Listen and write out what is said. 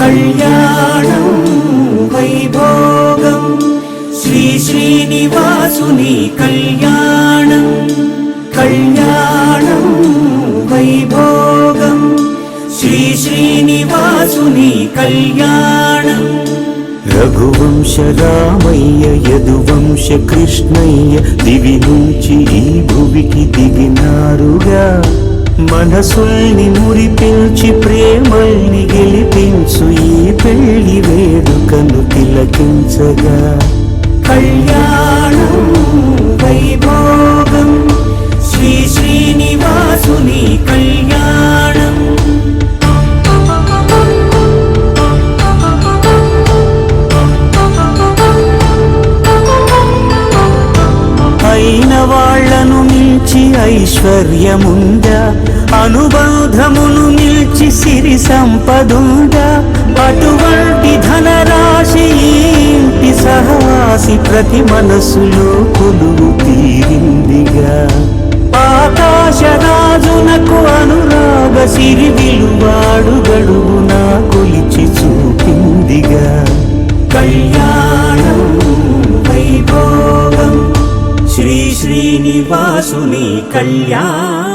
కళ్యాణం వైభోగం శ్రీ శ్రీనివాసుని కళ్యాణం కళ్యాణం వైభోగం శ్రీ శ్రీనివాసుని కళ్యాణం రఘువంశ రామయ్య యదువంశ కృష్ణయ్య దివి నుంచి ఈ భువికి దిగినారుగా మనసుల్ని మురిపించి ప్రేమల్ని గెలిపించు ఈ పెళ్లి వేడుకను తిలకించగా కళ్యాణం వైభోగం శ్రీ శ్రీనివాసుని కళ్యాణం అయిన వాళ్లను మించి ఐశ్వర్యముందా అనుబంధమును మిల్చి సిరి సంపదుందా అటువంటి ధనరాశి ఇంటి సహవాసి ప్రతి మనసులో కొలువు తీరిందిగా ఆకాశరాజునకు అనురాగ సిరి విలువాడు గడువునా కొలిచి చూపిందిగా కళ్యాణం వైభోగం శ్రీ శ్రీనివాసుని కళ్యాణం